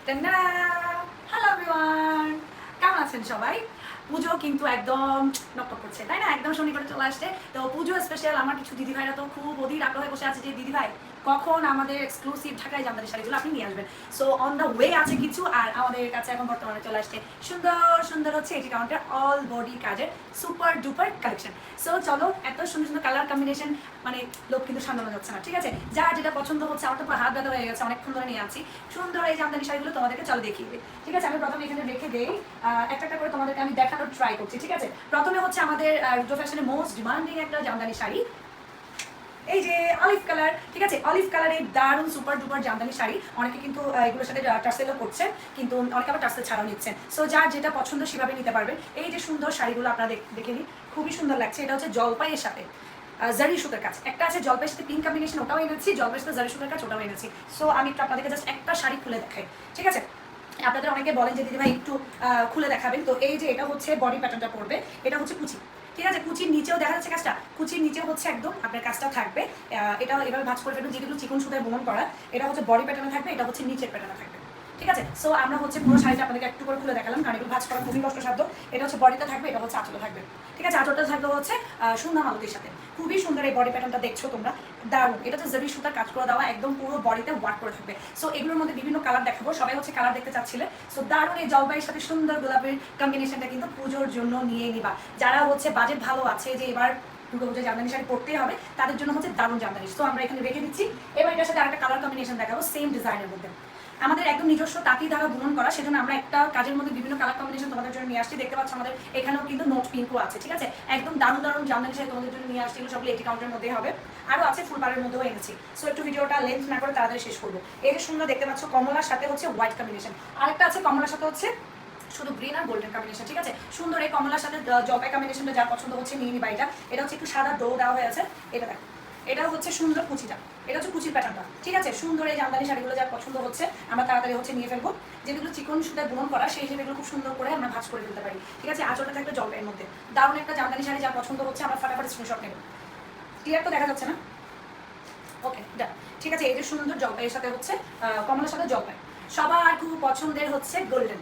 Hello everyone, কেমন আছেন সবাই? পুজো কিন্তু একদম নকটক করছে, তাই না? একদম শনিবার চলে আসছে। তো পুজো স্পেশাল আমার কিছু দিদিভাইরা তো খুব অধীর আগ্রহে বসে আছে যে দিদিভাই কখন আমাদের এক্সক্লুসিভ ঢাকায় জামদানি শাড়িগুলো আপনি নিয়ে আসবেন। সো অন দ্য ওয়ে আছে কিছু, আর আমাদের কাছে এখন বর্তমানে চলে আসছে সুন্দর সুন্দর হচ্ছে এটি কাউন্টার অল বডি কাজের সুপার ডুপার কালেকশন। সো চলো, এত সুন্দর সুন্দর কালার কম্বিনেশন, মানে লোক কিন্তু সামলানো যাচ্ছে না, ঠিক আছে? যার যেটা পছন্দ হচ্ছে, আমার তো হাত ব্যথা হয়ে গেছে, অনেকক্ষণ ধরে নিয়ে আছি সুন্দর এই জামদানি শাড়িগুলো তোমাদেরকে চলো দেখিয়ে দিই। ঠিক আছে, আমি প্রথমে এখানে রেখে দেই, একটা একটা করে তোমাদেরকে আমি দেখানোর ট্রাই করছি। ঠিক আছে, প্রথমে হচ্ছে আমাদের রুদ্র ফ্যাশনের মোস্ট ডিমান্ডিং একটা জামদানি শাড়ি, এই যে অলিভ কালার। ঠিক আছে, অলিভ কালারের দারুণ সুপার ডুপার জামদানি শাড়ি। অনেকে কিন্তু এগুলোর সাথে টার্সেলও করছেন, কিন্তু অনেকে আবার টার্সেল ছাড়াও নিচ্ছেন। সো যার যেটা পছন্দ সেভাবে নিতে পারবেন। এই যে সুন্দর শাড়িগুলো আপনারা দেখে নিন, খুবই সুন্দর লাগছে। এটা হচ্ছে জলপাইয়ের সাথে জারি সুতার কাজ, একটা আছে জলপাইয়ের সাথে পিঙ্ক কম্বিনেশন, ওটাও এনেছি। জলপাইয়ের সাথে জারি সুতার কাজ, ওটাও এনেছি। সো আমি একটু আপনাদেরকে জাস্ট একটা শাড়ি খুলে দেখাই। ঠিক আছে, আপনাদের অনেকে বলেন যে দিদিভাই একটু খুলে দেখাবেন। তো এই যে এটা হচ্ছে বডি প্যাটার্নটা পড়বে, এটা হচ্ছে কুচি। ঠিক আছে, কুচির নিচেও দেখা যাচ্ছে কাজটা, কুচির নিচেও হচ্ছে একদম আপনার কাজটা থাকবে। এটা এভাবে ভাঁজ করে ফেলবেন, যেগুলো চিকন সুতায় বুনন করা। এটা হচ্ছে বডি প্যাটার্নে থাকবে, এটা হচ্ছে নিচের প্যাটার্নে থাকবে। ঠিক আছে, সো আমরা হচ্ছে পুরো শাড়িটা আপনাদেরকে একটু করে খুলে দেখালাম, কারণ এগুলো ভাঁজ করা খুবই কষ্টসাধ্য। এটা হচ্ছে বডিটা থাকবে, এটা হচ্ছে আঁচলটা থাকবে। ঠিক আছে, আঁচলটা থাকবে হচ্ছে সুন্দর মালতির সাথে। খুবই সুন্দর এই বডি প্যাটার্নটা দেখছো তোমরা, দারুণ। এটা হচ্ছে জরি সুতার কাজ করে দেওয়া, একদম পুরো বডিতে ওয়ার্ক করে থাকবে। সো এগুলোর মধ্যে বিভিন্ন কালার দেখাবো, সবাই হচ্ছে কালার দেখতে চাচ্ছিলে। সো দারুণ এই জলপাইয়ের সাথে সুন্দর গোলাপের কম্বিনেশনটা কিন্তু পুজোর জন্য নিয়ে নিবা। যারা হচ্ছে বাজেট ভালো আছে, যে এবার দুর্গাপূজায় জামদানি শাড়ি পরতেই হবে, তাদের জন্য হচ্ছে দারুণ জামদানি। তো আমরা এখানে রেখে দিচ্ছি। এবার এটার সাথে আরেকটা কালার কম্বিনেশন দেখাবো, সেম ডিজাইনের মধ্যে। আমাদের একদম নিজস্ব তাঁতি ধারা বুনন করা, সেজন্য আমরা একটা কাজের মধ্যে বিভিন্ন কালার কম্বিনেশন তোমাদের জন্য নিয়ে আসছি। দেখতে পাচ্ছ আমাদের এখানেও কিন্তু নোট পিঙ্কও আছে। ঠিক আছে, একদম দারুণ দারুণ জামদানি শাড়ি তোমাদের জন্য নিয়ে আসছি। এগুলো সবগুলো এটি কাউন্টের মধ্যে হবে, আরও আছে ফুলবারের মধ্যেও এনেছি। সো একটু ভিডিওটা লেন্থ না করে তাড়াতাড়ি শেষ করবো। এই যে সুন্দর দেখতে পাচ্ছ কমলার সাথে হচ্ছে হোয়াইট কম্বিনেশন, আরেকটা আছে কমলার সাথে হচ্ছে শুধু গ্রিন আর গোল্ডেন কম্বিনেশন। ঠিক আছে, সুন্দর এই কমলার সাথে জলপাই কম্বিনেশনটা যার পছন্দ হচ্ছে নিয়ে নিবা। এটা হচ্ছে একটু সাদা ডো দেওয়া হয়ে আছে। এটা দেখো, এটাও হচ্ছে সুন্দর কুচিটা, এটা হচ্ছে কুচির প্যাটার্নটা। ঠিক আছে, সুন্দর এই জামদানি শাড়িগুলো যার পছন্দ হচ্ছে আমরা তাড়াতাড়ি হচ্ছে নিয়ে ফেলবো। যেগুলো চিকন সুতায় বুনন করা, সেই সেগুলো খুব সুন্দর করে আমরা ভাঁজ করে ফেলতে পারি। ঠিক আছে, আঁচলটা থাকবে জলপাইয়ের মধ্যে, দারুণ একটা জামদানি শাড়ি যার পছন্দ হচ্ছে আমরা ফাটাফাটি স্ক্রিনশট নেব। ক্লিয়ার তো দেখা যাচ্ছে না? ওকে, ডান। ঠিক আছে, এই যে সুন্দর জলপাইয়ের সাথে হচ্ছে কমলার সাথে জলপাই, সবার খুব পছন্দের হচ্ছে গোল্ডেন।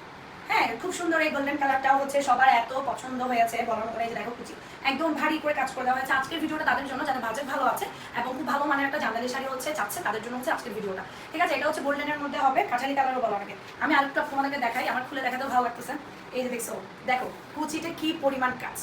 হ্যাঁ, খুব সুন্দর এই গোল্ডেন কালারটাও হচ্ছে সবার এত পছন্দ হয়েছে বলার মতো। এই যে দেখো কুচি একদম ভারী করে কাজ করে দেওয়া হয়েছে। আজকের ভিডিওটা তাদের জন্য যারা বাজেট ভালো আছে এবং খুব ভালো মানের একটা জামদানি শাড়ি হচ্ছে চাচ্ছে, তাদের জন্য হচ্ছে আজকের ভিডিওটা। ঠিক আছে, এটা হচ্ছে গোল্ডেনের মধ্যে হবে, কাঁঠালি কালারও বলা অনেকে। আমি আরেকটু তোমাদেরকে দেখাই, আমার খুলে দেখাতেও ভালো লাগতেছে। এই যে দেখছো, দেখো কুচিতে কি পরিমাণ কাজ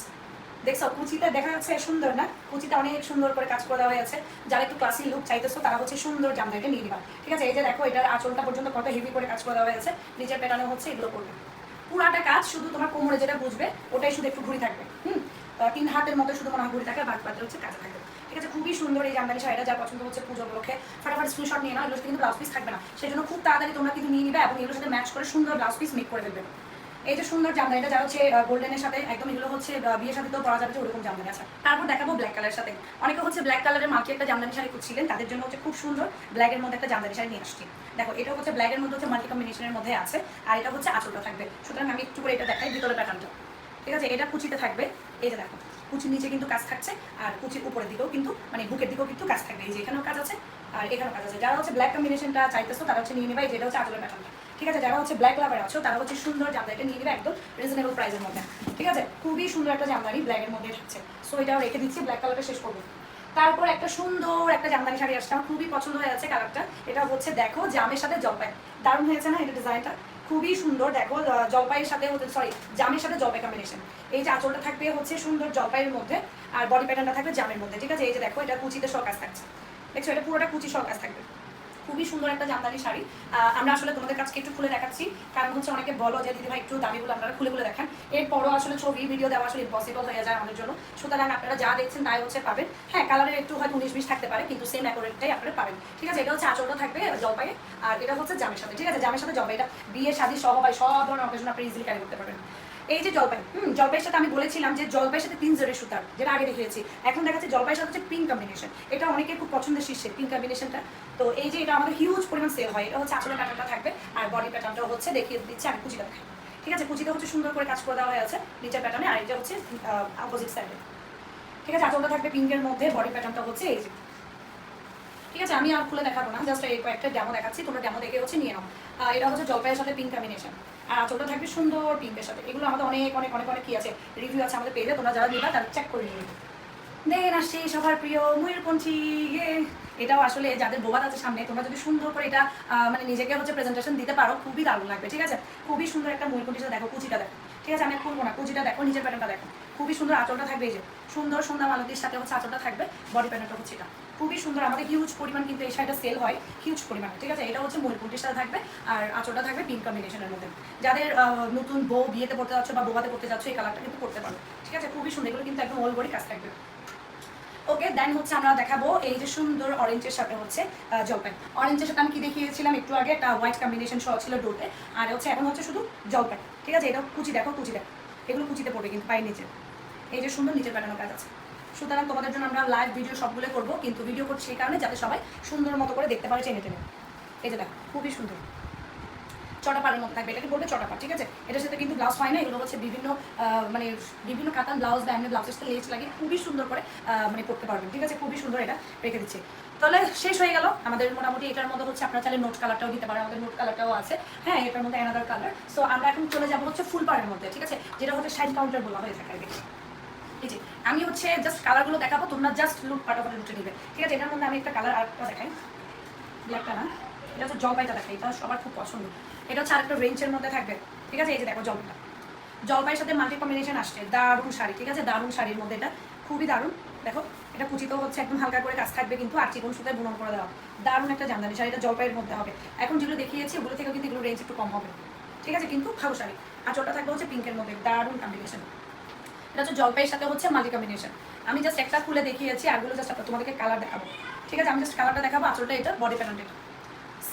দেখছো। কুচিটা দেখা যাচ্ছে সুন্দর না? কুচিটা অনেক সুন্দর করে কাজ করে দেওয়া হয়েছে। যারা একটু ক্লাসি লুক চাইতেছো তারা হচ্ছে সুন্দর জামদানিটা নিয়ে নিবা। ঠিক আছে, এই যে দেখো, এটার আঁচলটা পর্যন্ত কত হেভি করে কাজ করে দেওয়া হয়েছে। নিচের প্যাটার্নে হচ্ছে এগুলো করবে পুরাটা কাজ। শুধু তোমার কোমরে যেটা বুঝবে ওটাই শুধু একটু ঘুরি থাকবে। 3 হাতের মতো শুধু মনে ঘুরি থাকে, বাদ বাদে হচ্ছে কাজে থাকবে। ঠিক আছে, খুবই সুন্দর এই জামদানি শাড়িটা যার পছন্দ হচ্ছে পুজোর উপলক্ষে ফাটাফাটি স্ক্রিনশট নিয়ে নাও। এগুলোর সাথে কিন্তু ব্লাউজ পিস থাকবে না, সেই জন্য খুব তাড়াতাড়ি তোমরা কিন্তু নিয়ে নিবে এবং এগুলোর সাথে ম্যাচ করে সুন্দর ব্লাউজ পিস মেক করে ফেলবে। এই যে সুন্দর জামদানিটা যারা হচ্ছে গোল্ডেনের সাথে একদম, এগুলো হচ্ছে বিয়ের সাথে তো পরা যাবে যে ওরকম জামদানি আছে। তারপর দেখাবো ব্ল্যাক কালারের সাথে। অনেকে হচ্ছে ব্ল্যাক কালারের মার্কে একটা জামদানি শাড়ি খুঁজছিলেন, তাদের জন্য হচ্ছে খুব সুন্দর ব্ল্যাকের মধ্যে একটা জামদানি শাড়ি নিয়ে আসছি। দেখো, এটা হচ্ছে ব্ল্যাকের মধ্যে হচ্ছে মাল্টি কম্বিনেশনের মধ্যে আছে, আর এটা হচ্ছে আঁচলটা থাকবে। সুতরাং আমি একটু করে এটা দেখাই ভিতরের প্যাটার্নটা। ঠিক আছে, এটা কুচিতে থাকবে। এই যে দেখো, কুচির নিচে কিন্তু কাজ থাকছে, আর কুচির উপরের দিকেও কিন্তু, মানে বুকের দিকেও কিন্তু কাজ থাকবে। এই যে এখানেও কাজ আছে আর এখানেও কাজ আছে। যারা হচ্ছে ব্ল্যাক কম্বিনেশনটা চাইতেছো তারা হচ্ছে নিয়ে নেবে, যেটা হচ্ছে আঁচলের প্যাটার্নটা। ঠিক আছে, যারা হচ্ছে ব্ল্যাক লাভার আছো তারা হচ্ছে সুন্দর জামদানিটা নিয়ে নেবে একদম রিজনেবল প্রাইসের মধ্যে। ঠিক আছে, খুবই সুন্দর একটা জামদানি ব্ল্যাকের মধ্যে থাকছে। সো এটাও রেখে দিচ্ছি, ব্ল্যাক কালারটা শেষ করবো। তারপর একটা সুন্দর একটা জামদানি শাড়ি আসছে, আমার খুবই পছন্দ হয়ে আছে কালারটা। এটা হচ্ছে দেখো জামের সাথে জলপাই, দারুণ হয়েছে না এটা ডিজাইনটা? খুবই সুন্দর। দেখো জলপাইয়ের সাথে হচ্ছে, সরি, জামের সাথে জলপাই কম্বিনেশন। এই যে আঁচলটা থাকবে হচ্ছে সুন্দর জলপাইয়ের মধ্যে, আর বডি প্যাটার্নটা থাকবে জামের মধ্যে। ঠিক আছে, এই যে দেখো, এটা কুচিতে সব কাজ থাকছে। দেখছো, এটা পুরোটা কুচি সব কাজ থাকবে। খুবই সুন্দর একটা জামদানি শাড়ি। আমরা আসলে তোমাদের কাছে একটু খুলে দেখাচ্ছি, কারণ হচ্ছে অনেকে বলো যে দিদিভাই একটু দামিগুলো আপনারা খুলে খুলে দেখেন। এরপরও আসলে ছবি ভিডিও দেওয়া আসলে ইম্পসিবল হয়ে যায় আমাদের জন্য। সুতরাং আপনারা যা দেখছেন তাই হচ্ছে পাবেন। হ্যাঁ, কালারের একটু হয়তো 19-20 থাকতে পারে, কিন্তু সেম অ্যাকোরেটটাই আপনারা পাবেন। ঠিক আছে, এটা হচ্ছে আঁচলটা থাকবে জলপাইয়ে, আর এটা হচ্ছে জামের সাথে। ঠিক আছে, জামের সাথে জলপাই, এটা বিয়ে শাদী সহ বা সব ধরনের অকেশন আপনি ইজিলি ক্যারি করতে পারবেন। এই যে জলপাই, জলপাইয়ের সাথে আমি বলেছিলাম যে জলপাইয়ের সাথে 3 জরি সুতার, যেটা আগে দেখিয়েছি। এখন দেখাচ্ছি জলপাইয়ের সাথে হচ্ছে পিঙ্ক কম্বিনেশন। এটা অনেকের খুব পছন্দের শীর্ষে পিঙ্ক কম্বিনেশনটা। তো এই যে এটা আমাদের হিউজ পরিমাণ সেল হয়। এটা হচ্ছে আঁচলের প্যাটার্নটা থাকবে, আর বডি প্যাটার্নটাও হচ্ছে দেখিয়ে দিচ্ছে। আমি কুচিটা দেখাই। ঠিক আছে, কুচিটা হচ্ছে সুন্দর করে কাজ করে দেওয়া হয়ে আছে নিচের প্যাটার্নে, আর এটা হচ্ছে অপোজিট সাইডে। ঠিক আছে, আঁচলটা থাকবে পিঙ্কের মধ্যে, বডি প্যাটার্নটা হচ্ছে এই যে ঠিক আছে, আমি আর খুলে দেখাবো না, জাস্ট এই কয়েকটা ডেমো দেখাচ্ছি, তোমরা ডেমো দেখে হচ্ছে নিয়ে নাও। এটা হচ্ছে জলপাইয়ের সাথে পিঙ্ক কম্বিনেশন, আর আঁচলটা থাকবে সুন্দর পিঙ্কের সাথে। এগুলো আমাদের অনেক অনেক অনেক অনেক কি আছে, রিভিউ আছে আমাদের পেজে, তোমরা যারা নিবা তারা চেক করে নিবে। দেন আসছে সবার প্রিয় ময়ূরপঙ্খী। এটাও আসলে যাদের বোবাত আছে সামনে, তোমরা যদি সুন্দর করে এটা মানে নিজেকে হচ্ছে প্রেজেন্টেশন দিতে পারো, খুবই দারুণ লাগবে। ঠিক আছে, খুবই সুন্দর একটা ময়ূরপঙ্খীটা দেখো, কুচিটা দেখো। ঠিক আছে, আমি খুলবো না, কুচিটা দেখো, নিচের প্যাটার্নটা দেখো, খুবই সুন্দর। আঁচলটা থাকবে এই যে সুন্দর সন্ধ্যা মালতির সাথে হচ্ছে আঁচলটা থাকবে, বডি প্যাটার্নটা হচ্ছে এটা খুবই সুন্দর। আমাদের হিউজ পরিমাণ কিন্তু এই শাড়িটা সেল হয়, হিউজ পরিমাণে। ঠিক আছে, এটা হচ্ছে ময়ূরপঙ্খীর সাথে থাকবে, আর আঁচলটা থাকবে পিঙ্ক কম্বিনেশনের মধ্যে। যাদের নতুন বউ বিয়েতে পড়তে যাচ্ছ বা বোবাতে পড়তে যাচ্ছ, এই কালারটা কিন্তু করতে পারো। ঠিক আছে, খুবই সুন্দর, এগুলো কিন্তু একদম অল বডি কাজ থাকবে। ওকে, দেন হচ্ছে আমরা দেখাবো এই যে সুন্দর অরেঞ্জের সাথে হচ্ছে জলপাই। অরেঞ্জের সাথে আমি কি দেখিয়েছিলাম একটু আগে, একটা হোয়াইট কম্বিনেশন সহ ছিল ডোতে, আর হচ্ছে এখন হচ্ছে শুধু জলপাই। ঠিক আছে, এটা কুচি দেখো, কুচি দেখো, এগুলো কুচিতে পড়বে কিন্তু পায়ের নিচে, এই যে সুন্দর নিচের প্যাটার্নের কাজ আছে। সুতরাং তোমাদের জন্য আমরা লাইভ ভিডিও সবগুলো করবো, কিন্তু ভিডিও করছি সেই কারণে যাতে সবাই সুন্দর মতো করে দেখতে পারে টেনে টেনে। এই যে দেখো, খুবই সুন্দর চটা পাড়ের মধ্যে থাকবে, এটাকে বলবে চটা পাড়। ঠিক আছে, এটার সাথে কিন্তু ব্লাউজ হয় না, এগুলো হচ্ছে বিভিন্ন মানে বিভিন্ন কাতান ব্লাউজ বা এমনি ব্লাউজের সাথে লেস লাগিয়ে খুবই সুন্দর করে মানে পড়তে পারবেন। ঠিক আছে, খুবই সুন্দর, এটা রেখে দিচ্ছে। তাহলে শেষ হয়ে গেল আমাদের মোটামুটি। এটার মধ্যে হচ্ছে আপনারা চাইলে নোট কালারটাও দিতে পারেন, আমাদের নোট কালারটাও আছে। হ্যাঁ, এটার মধ্যে অ্যানাদার কালার। সো আমরা এখন চলে যাবো হচ্ছে ফুল পাড়ের মধ্যে। ঠিক আছে, যেটা হচ্ছে সাইড কাউন্টার বলা হয়ে থাকে। এই যে আমি হচ্ছে জাস্ট কালারগুলো দেখাবো, তোমরা জাস্ট লুক পাটাপাটি লুটে নিবে। ঠিক আছে, এটার মধ্যে আমি একটা কালার আরেকটা দেখাই, ব্ল্যাকটা না, এটা হচ্ছে জলপাইটা দেখাই, এটা সবার খুব পছন্দ। এটা হচ্ছে আরেকটা রেঞ্জের মধ্যে থাকবে। ঠিক আছে, এই যে দেখো জলপাইটা, জলপাইয়ের সাথে মাল্টি কম্বিনেশন আসছে, দারুণ শাড়ি। ঠিক আছে, দারুণ শাড়ির মধ্যে এটা খুবই দারুণ। দেখো, এটা কুচিতেও হচ্ছে একদম হালকা করে কাজ থাকবে কিন্তু, আর চিকন সুতায় বুনন করে দেওয়া, দারুণ একটা জামদানি শাড়ি। এটা জলপাইয়ের মধ্যে হবে। এখন যেগুলো দেখিয়েছি ওগুলো থেকেও কিন্তু এগুলো রেঞ্জ একটু কম হবে। ঠিক আছে, কিন্তু ভালো শাড়ি। আর চলটা থাকবে হচ্ছে পিঙ্কের মধ্যে, দারুণ কম্বিনেশন। এটা হচ্ছে জলপাইয়ের সাথে হচ্ছে মাল্টি কম্বিনেশন। আমি জাস্ট একটা খুলে দেখিয়েছি, আরগুলো জাস্ট তোমাদেরকে কালার দেখাবো। ঠিক আছে, আমি জাস্ট কালারটা দেখাবো, আঁচলটা এটা, বডি প্যাটার্নটা এটা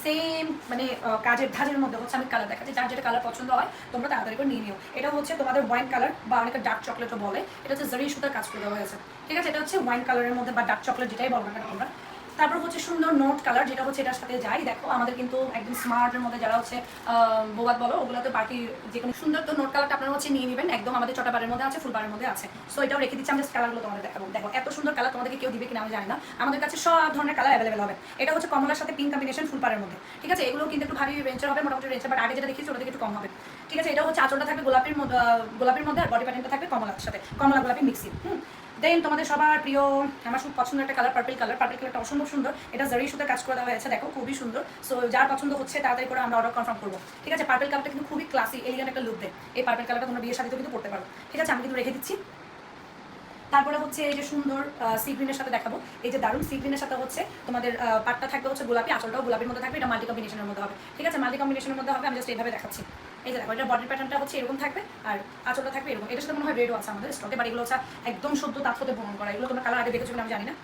সেম, মানে কাজের ধাজের মধ্যে হচ্ছে আমি কালার দেখাচ্ছি। যার যেটা কালার পছন্দ হয় তোমরা তাড়াতাড়ি করে নিয়ে নিও। এটা হচ্ছে তোমাদের ওয়াইন কালার বা অনেকে ডার্ক চকলেটও বলে, এটা হচ্ছে জারি সুতার কাজ করে দেওয়া হয়েছে। ঠিক আছে, এটা হচ্ছে ওয়াইন কালারের মধ্যে বা ডার্ক চকলেট যেটাই বলো না কেন তোমরা। তারপর হচ্ছে সুন্দর নোট কালার, যেটা হচ্ছে এটার সাথে যাই। দেখো আমাদের কিন্তু একদম স্মার্টের মধ্যে যারা হচ্ছে বোবাত বলো, ওগুলোতে পার্টি যে কোনো সুন্দর তো নোট কালারটা আপনারা হচ্ছে নিয়ে নেবেন। একদম আমাদের চটা বারের মধ্যে আছে, ফুল বারের মধ্যে আছে। সো এটাও রেখে দিচ্ছি, আমি জাস্ট কালারগুলো তোমাদের দেখাবো। দেখো এত সুন্দর কালার, তোমাদেরকে কেউ দিবে কিনা আমি জানি না, আমাদের কাছে সব ধরনের কালার অ্যাভেলেবেল হবে। এটা হচ্ছে কমলার সাথে পিঙ্ক কম্বিনেশন, ফুল পাড়ের মধ্যে। ঠিক আছে, এগুলো কিন্তু একটু ভারী রেঞ্জের হবে, মোটামুটি রেঞ্জের, বাট আগে যেটা দেখিয়েছি ওটা থেকে একটু কম হবে। ঠিক আছে, এটা হচ্ছে আঁচলটা থাকবে গোলাপির মধ্যে, আর বডি প্যাটার্নটা থাকবে কমলার সাথে, কমলা গোলাপি মিক্সিং। দেন তোমাদের সবার প্রিয়, আমার খুব পছন্দের একটা কালার পার্পল কালার। পার্পল কালারটা অসম্ভব সুন্দর, এটা জারি সুতে কাজ করে দেওয়া হয়েছে, দেখো খুবই সুন্দর। সো যার পছন্দ হচ্ছে তাড়াতাড়ি করে আমরা অর্ডার কনফার্ম করবো। ঠিক আছে, পার্পল কালারটা কিন্তু খুবই ক্লাসি এলিগেন্ট একটা লুক দেয়। এই পার্পল কালারটা তোমরা বিয়ের শাড়িতে কিন্তু পড়তে পারো। ঠিক আছে, আমি কিন্তু রেখে দিচ্ছি। তারপরে হচ্ছে এই যে সুন্দর সি গ্রিনের সাথে দেখাবো, এই যে দারুণ সি গ্রিনের সাথে হচ্ছে তোমাদের পাটটা থাকবে হচ্ছে গোলাপি, আঁচলটাও গোলাপির মধ্যে থাকবে। এটা মাল্টি কম্বিনেশনের মধ্যে হবে। ঠিক আছে, মাল্টি কম্বিনেশনের মধ্যে হবে, আমি জাস্ট এইভাবে দেখাচ্ছি। এই যে দেখো, এটা বডি প্যাটার্নটা হচ্ছে এরকম থাকবে, আর আঁচলটা থাকবে এরকম। এটার সাথে মনে হয় রেডও আছে আমাদের স্টকে, বাট এগুলো হচ্ছে একদম সদ্য তাঁত হতে ভ্রমণ করা। এগুলো তোমরা কালার আগে দেখেছো কিনা আমি জানি না।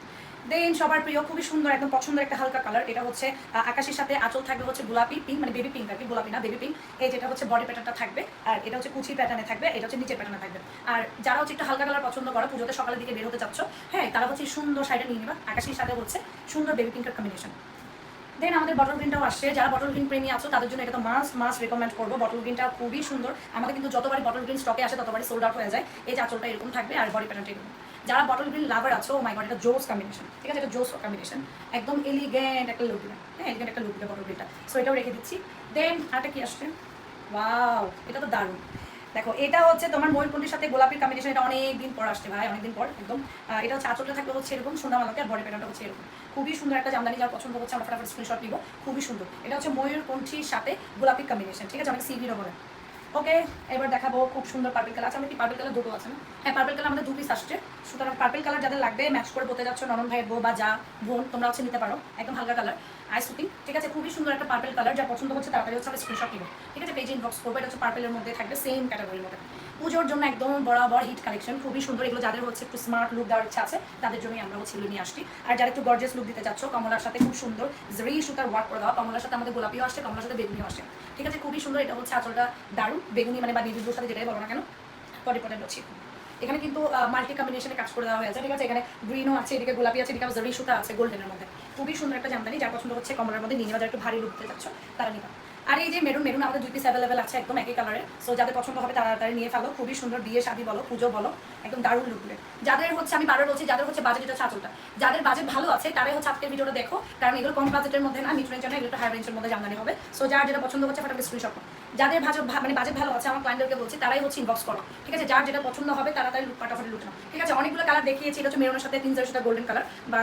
দেন সবার প্রিয়, খুবই সুন্দর, একদম পছন্দের একটা হালকা কালার। এটা হচ্ছে আকাশের সাথে আঁচল থাকবে হচ্ছে গোলাপি পিঙ্ক, মানে বেবি পিঙ্ক আর কি, গোলাপি না বেবি পিঙ্ক। এই যেটা হচ্ছে বডি প্যাটার্নটা থাকবে, আর এটা হচ্ছে কুচি প্যাটার্নে থাকবে, এটা হচ্ছে নিচের প্যাটার্নে থাকবে। আর যারা হচ্ছে একটু হালকা কালার পছন্দ করো, পুজোতে সকালের দিকে বের হতে চাচ্ছ, হ্যাঁ, তারা হচ্ছে সুন্দর শাড়িটা নিয়ে নেবা। আকাশের সাথে হচ্ছে সুন্দর বেবি পিঙ্কের কম্বিনেশন। দেন আমাদের বটল গ্রিনটাও আসছে, যারা বটল গ্রিন প্রেমী আছো তাদের জন্য এটা তো মাস্ট রেকমেন্ড করবো। বটল গ্রিনটা খুবই সুন্দর, আমাদের কিন্তু যতবারই বটল গ্রিন স্টকে আসে ততবারই সোল্ড আউট হয়ে যায়। এই যে আঁচলটা এরকম থাকবে, আর বডি প্যাটার্নটা এরকম। যারা বটল গ্রিন লাভার আছো, মাই গড, এটা জোস কম্বিনেশন। ঠিক আছে, এটা জোস কম্বিনেশন, একদম এলিগেন্ট একটা লুক দিবে। হ্যাঁ, এলিগেন্ট একটা লুক দিবে বটল গ্রিনটা। সো এটাও রেখে দিচ্ছি। দেন আরেকটা কি আসছে, ওয়াও, এটা তো দারুণ। দেখো, এটা হচ্ছে তোমার ময়ূরপঙ্খীর সাথে গোলাপির কম্বিনেশন, এটা অনেক দিন পর আসছে ভাই, অনেকদিন পর একদম। এটা হচ্ছে আঁচলটা থাকবে হচ্ছে এরকম সোনা মালাতে, আর বডি প্যাটার্নটা হচ্ছে এরকম। খুবই সুন্দর একটা জামদানি, যার পছন্দ হচ্ছে আমরা ফটাফট স্ক্রিনশট নিব। খুবই সুন্দর, এটা হচ্ছে ময়ূরপঙ্খীর সাথে গোলাপির কম্বিনেশন। ঠিক আছে, অনেক সিভিরও বলে। ওকে, এবার দেখাবো খুব সুন্দর পার্পল কালার। আচ্ছা, আমি কি পার্পল কালার দুটো আছে না? হ্যাঁ, পার্পল কালার আমাদের 2 পিস আসছে। সুতরাং পার্পল কালার যাদের লাগবে, ম্যাচ করে বলতে যাচ্ছ নরম ভাইয়ের বউ বা যা বোন, তোমরা হচ্ছে নিতে পারো। একদম হালকা কালার, আইস সুতি। ঠিক আছে, খুবই সুন্দর একটা পার্পল কালার, যা পছন্দ হচ্ছে তাড়াতাড়ি হচ্ছে আমি স্ক্রিনশট নিব। ঠিক আছে, পেজে ইনবক্স করবো। এটা হচ্ছে পার্পলের মধ্যে থাকবে, সেম ক্যাটাগরির মধ্যে। পুজোর জন্য একদম বরাবর হিট কালেকশন, খুবই সুন্দর। এগুলো যাদের হচ্ছে একটু স্মার্ট লুক দেওয়ার ইচ্ছা আছে তাদের জন্যই আমরা হচ্ছে এগুলো নিয়ে আসছি। আর যারা একটু গর্জিয়াস লুক দিতে চাচ্ছ, কমলার সাথে খুব সুন্দর জরি সুতার ওয়ার্ক করে দেওয়া। কমলার সাথে আমাদের গোলাপিও আসছে, কমলার সাথে বেগুনিও আসছে। ঠিক আছে, খুবই সুন্দর। এটা হচ্ছে আঁচলটা দারুণ বেগুনি, মানে বা নিবিড় সাথে যেটাই বলো না কেন, বডি প্যাটার্ন হচ্ছে এখানে কিন্তু মাল্টি কম্বিনেশনে কাজ করে দেওয়া হয়েছে। ঠিক আছে, এখানে গ্রিনও আছে, এদিকে গোলাপি আছে, এদিকে জরি সুতা আছে গোল্ডেনের মধ্যে। খুবই সুন্দর একটা জামদানি, যার পছন্দ হচ্ছে কমলার মধ্যে নিয়ে নেওয়া। যারা একটু ভারী লুক দিতে চাচ্ছ তারা নিবা। আর এই যে মেরুন মেরুন আমাদের 2 পিস অ্যাভেলেবেল আছে একদম একই কালারে। সো যাদের পছন্দ হবে তাড়াতাড়ি নিয়ে ফেলো। খুবই সুন্দর, বিয়ে শাদী বলো, পুজো বলো, একদম দারুণ লুকবে। যাদের হচ্ছে আমি বারবার বলছি, যাদের হচ্ছে বাজেট হচ্ছে আঁচলটা, যাদের বাজেট ভালো আছে তারাই হচ্ছে আজকের ভিডিওটা দেখো, কারণ এগুলো কম বাজেটের মধ্যে না, মিড রেঞ্জের না, এগুলো একটু হাই রেঞ্জের মধ্যে জামদানি হবে। সো যার যেটা পছন্দ হচ্ছে ফটাফট স্ক্রিনশট করো। যাদের মানে বাজেট ভালো আছে, আমার ক্লায়েন্টদেরকে বলছি তারাই হচ্ছে ইনবক্স করো, ঠিক আছে? যার যেটা পছন্দ হবে তাড়াতাড়ি ফটাফট লুটে নাও, ঠিক আছে? অনেকগুলো কালার দেখিয়েছি, এটা হচ্ছে মেরুনের সাথে 3 সাথে গোল্ডেন কালার, বা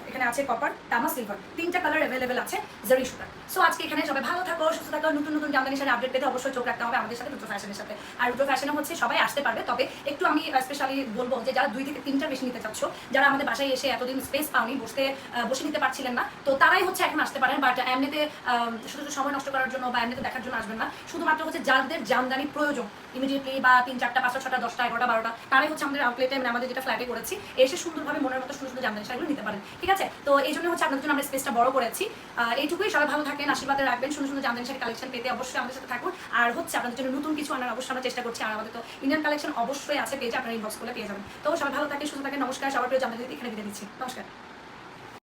এখানে আছে কপার, তামা, সিলভার, 3টা কালার অ্যাভেলেবেল আছে জারি সুতা। সো আজকে এখানে সবাই ভালো থাকো, সুস্থ থাকো। নতুন নতুন জামদানির সাথে আপডেট পেতে অবশ্যই চোখ রাখতে হবে আমাদের সাথে রুদ্র ফ্যাশনের সাথে। আর রুদ্র ফ্যাশনে হচ্ছে সবাই আসতে পারবে, তবে একটু আমি স্পেশালি বলবো যে যারা 2 থেকে 3টা বেশি নিতে চাচ্ছ, যারা আমাদের বাসায় এসে এতদিন স্পেস পাওনি, বসে নিতে পারছিলেন না, তো তারাই হচ্ছে এখন আসতে পারেন। বাট এমনিতে শুধু সময় নষ্ট করার জন্য বা এমনিতে দেখার জন্য আসবেন না। শুধুমাত্র হচ্ছে যাদের জামদানি প্রয়োজন ইমিডিয়েটলি, বা 3, 4টা, 5টা, 6টা, 10টা, 11টা, 12টা, তারাই হচ্ছে আমাদের আউটলেটে, মানে আমাদের যেটা ফ্ল্যাটে করেছি, এসে সুন্দরভাবে মনের মতো সুন্দর সুন্দর জামদানি শাড়িগুলো নিতে পারেন, ঠিক আছে? তো এই জন্য হচ্ছে আপনাদের জন্য আমরা স্পেসটা বড় করেছি। এইটুকুই। সবাই ভালো থাকেন, আশীর্বাদে রাখবেন। সুন্দর সুন্দর জামদানি শাড়ি কালেকশন পেতে অবশ্যই আমাদের সাথে থাকুন। আর হচ্ছে আপনাদের জন্য নতুন কিছু আনার অবশ্যই আমরা চেষ্টা করছি। আর আমাদের তো ইন্ডিয়ান কালেকশন অবশ্যই আছে পেজে, আপনারা ইনবক্স করলে পেয়ে যাবেন। তো সবাই ভালো থাকেন, সুস্থ থাকেন। নমস্কার। সবার প্রিয় জামদানি এখানে বিদায় দিচ্ছি। নমস্কার।